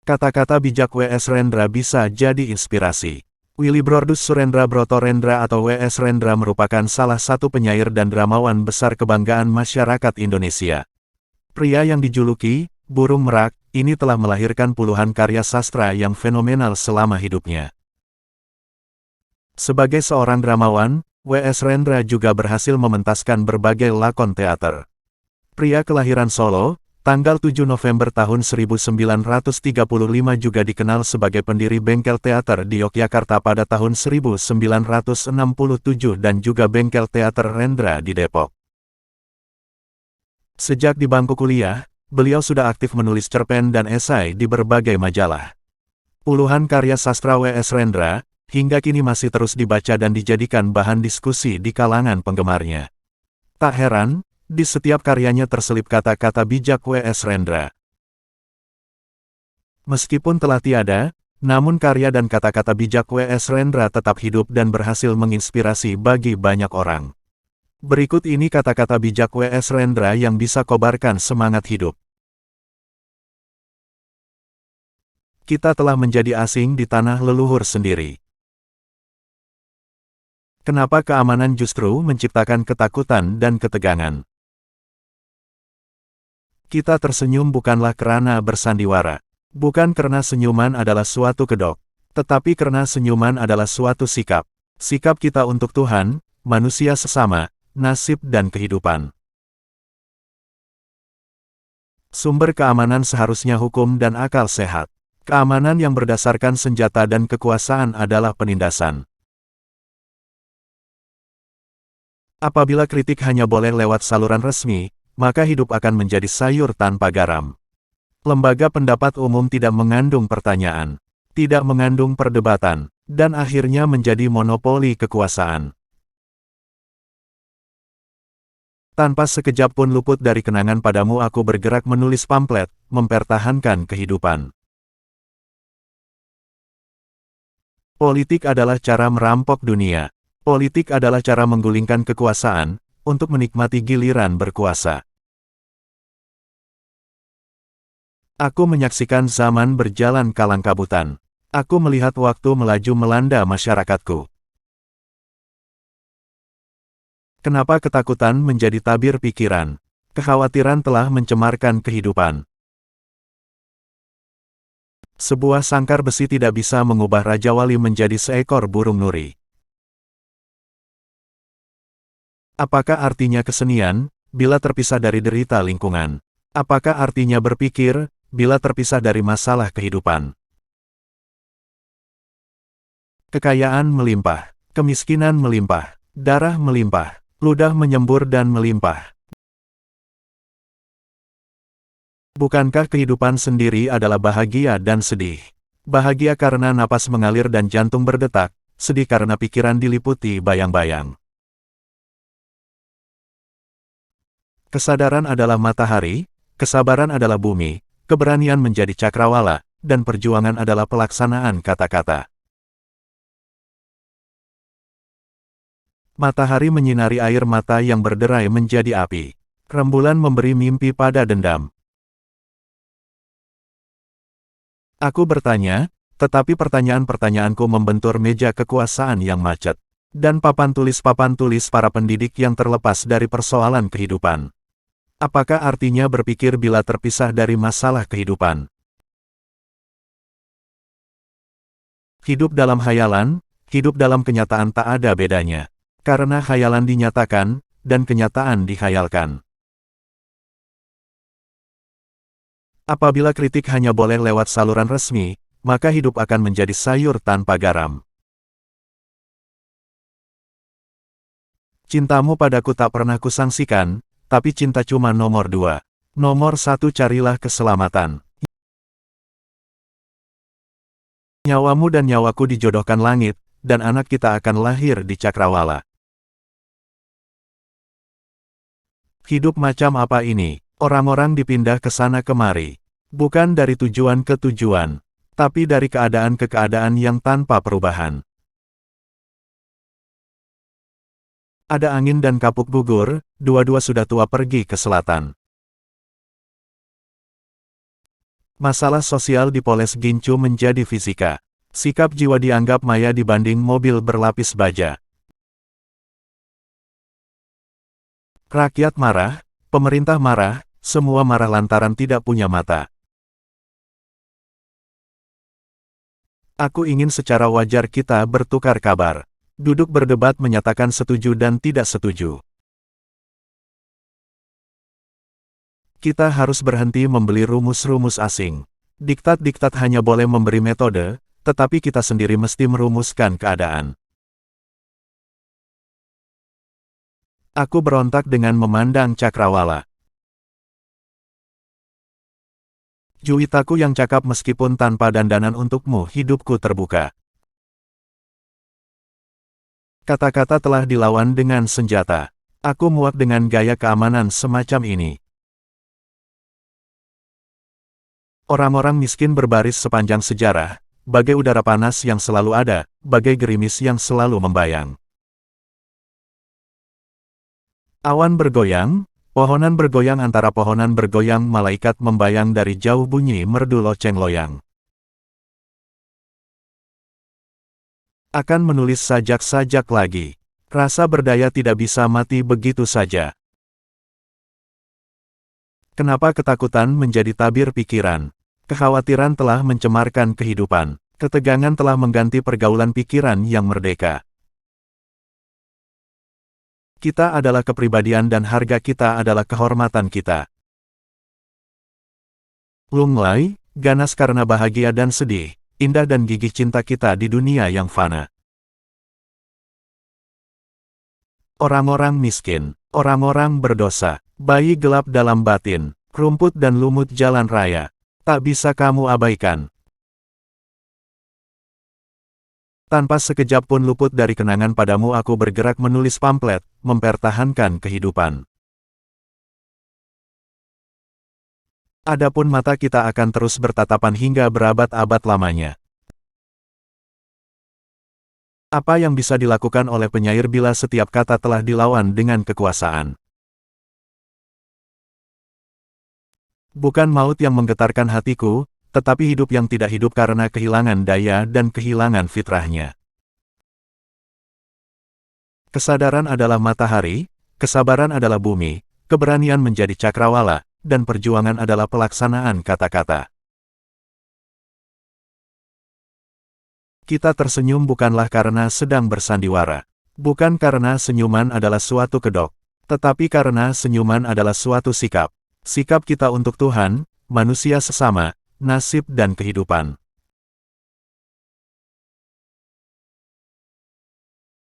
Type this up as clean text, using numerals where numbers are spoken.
Kata-kata bijak W.S. Rendra bisa jadi inspirasi. Willibrordus Surendra Broto Rendra atau W.S. Rendra merupakan salah satu penyair dan dramawan besar kebanggaan masyarakat Indonesia. Pria yang dijuluki burung merak, ini telah melahirkan puluhan karya sastra yang fenomenal selama hidupnya. Sebagai seorang dramawan, W.S. Rendra juga berhasil mementaskan berbagai lakon teater. Pria kelahiran Solo, tanggal 7 November tahun 1935 juga dikenal sebagai pendiri bengkel teater di Yogyakarta pada tahun 1967 dan juga bengkel teater Rendra di Depok. Sejak di bangku kuliah, beliau sudah aktif menulis cerpen dan esai di berbagai majalah. Puluhan karya sastra W.S. Rendra, hingga kini masih terus dibaca dan dijadikan bahan diskusi di kalangan penggemarnya. Tak heran, di setiap karyanya terselip kata-kata bijak W.S. Rendra. Meskipun telah tiada, namun karya dan kata-kata bijak W.S. Rendra tetap hidup dan berhasil menginspirasi bagi banyak orang. Berikut ini kata-kata bijak W.S. Rendra yang bisa kobarkan semangat hidup. Kita telah menjadi asing di tanah leluhur sendiri. Kenapa keamanan justru menciptakan ketakutan dan ketegangan? Kita tersenyum bukanlah karena bersandiwara. Bukan karena senyuman adalah suatu kedok. Tetapi karena senyuman adalah suatu sikap. Sikap kita untuk Tuhan, manusia sesama, nasib dan kehidupan. Sumber keamanan seharusnya hukum dan akal sehat. Keamanan yang berdasarkan senjata dan kekuasaan adalah penindasan. Apabila kritik hanya boleh lewat saluran resmi, maka hidup akan menjadi sayur tanpa garam. Lembaga pendapat umum tidak mengandung pertanyaan, tidak mengandung perdebatan, dan akhirnya menjadi monopoli kekuasaan. Tanpa sekejap pun luput dari kenangan padamu aku bergerak menulis pamflet, mempertahankan kehidupan. Politik adalah cara merampok dunia. Politik adalah cara menggulingkan kekuasaan, untuk menikmati giliran berkuasa. Aku menyaksikan zaman berjalan kalang kabutan. Aku melihat waktu melaju melanda masyarakatku. Kenapa ketakutan menjadi tabir pikiran? Kekhawatiran telah mencemarkan kehidupan. Sebuah sangkar besi tidak bisa mengubah Raja Wali menjadi seekor burung nuri. Apakah artinya kesenian, bila terpisah dari derita lingkungan? Apakah artinya berpikir, bila terpisah dari masalah kehidupan? Kekayaan melimpah, kemiskinan melimpah, darah melimpah, ludah menyembur dan melimpah. Bukankah kehidupan sendiri adalah bahagia dan sedih? Bahagia karena napas mengalir dan jantung berdetak, sedih karena pikiran diliputi bayang-bayang. Kesadaran adalah matahari, kesabaran adalah bumi, keberanian menjadi cakrawala, dan perjuangan adalah pelaksanaan kata-kata. Matahari menyinari air mata yang berderai menjadi api. Rembulan memberi mimpi pada dendam. Aku bertanya, tetapi pertanyaan-pertanyaanku membentur meja kekuasaan yang macet. Dan papan tulis para pendidik yang terlepas dari persoalan kehidupan. Apakah artinya berpikir bila terpisah dari masalah kehidupan? Hidup dalam hayalan, hidup dalam kenyataan tak ada bedanya. Karena hayalan dinyatakan, dan kenyataan dihayalkan. Apabila kritik hanya boleh lewat saluran resmi, maka hidup akan menjadi sayur tanpa garam. Cintamu padaku tak pernah kusangsikan, tapi cinta cuma nomor 2. Nomor 1 carilah keselamatan. Nyawamu dan nyawaku dijodohkan langit, dan anak kita akan lahir di cakrawala. Hidup macam apa ini? Orang-orang dipindah ke sana kemari. Bukan dari tujuan ke tujuan, tapi dari keadaan ke keadaan yang tanpa perubahan. Ada angin dan kapuk gugur, dua-dua sudah tua pergi ke selatan. Masalah sosial dipoles Gincu menjadi fisika. Sikap jiwa dianggap maya dibanding mobil berlapis baja. Rakyat marah, pemerintah marah, semua marah lantaran tidak punya mata. Aku ingin secara wajar kita bertukar kabar. Duduk berdebat menyatakan setuju dan tidak setuju. Kita harus berhenti membeli rumus-rumus asing. Diktat-diktat hanya boleh memberi metode, tetapi kita sendiri mesti merumuskan keadaan. Aku berontak dengan memandang cakrawala. Juwitaku yang cakap meskipun tanpa dandanan untukmu hidupku terbuka. Kata-kata telah dilawan dengan senjata. Aku muak dengan gaya keamanan semacam ini. Orang-orang miskin berbaris sepanjang sejarah, bagai udara panas yang selalu ada, bagai gerimis yang selalu membayang. Awan bergoyang, pohonan bergoyang antara pohonan bergoyang malaikat membayang dari jauh bunyi merdu loceng loyang. Akan menulis sajak-sajak lagi. Rasa berdaya tidak bisa mati begitu saja. Kenapa ketakutan menjadi tabir pikiran? Kekhawatiran telah mencemarkan kehidupan. Ketegangan telah mengganti pergaulan pikiran yang merdeka. Kita adalah kepribadian dan harga kita adalah kehormatan kita. Lunglai, ganas karena bahagia dan sedih, indah dan gigih cinta kita di dunia yang fana. Orang-orang miskin, orang-orang berdosa, bayi gelap dalam batin, rumput dan lumut jalan raya. Tak bisa kamu abaikan. Tanpa sekejap pun luput dari kenangan padamu aku bergerak menulis pamflet, mempertahankan kehidupan. Adapun mata kita akan terus bertatapan hingga berabad-abad lamanya. Apa yang bisa dilakukan oleh penyair bila setiap kata telah dilawan dengan kekuasaan? Bukan maut yang menggetarkan hatiku, tetapi hidup yang tidak hidup karena kehilangan daya dan kehilangan fitrahnya. Kesadaran adalah matahari, kesabaran adalah bumi, keberanian menjadi cakrawala, dan perjuangan adalah pelaksanaan kata-kata. Kita tersenyum bukanlah karena sedang bersandiwara. Bukan karena senyuman adalah suatu kedok, tetapi karena senyuman adalah suatu sikap. Sikap kita untuk Tuhan, manusia sesama, nasib dan kehidupan.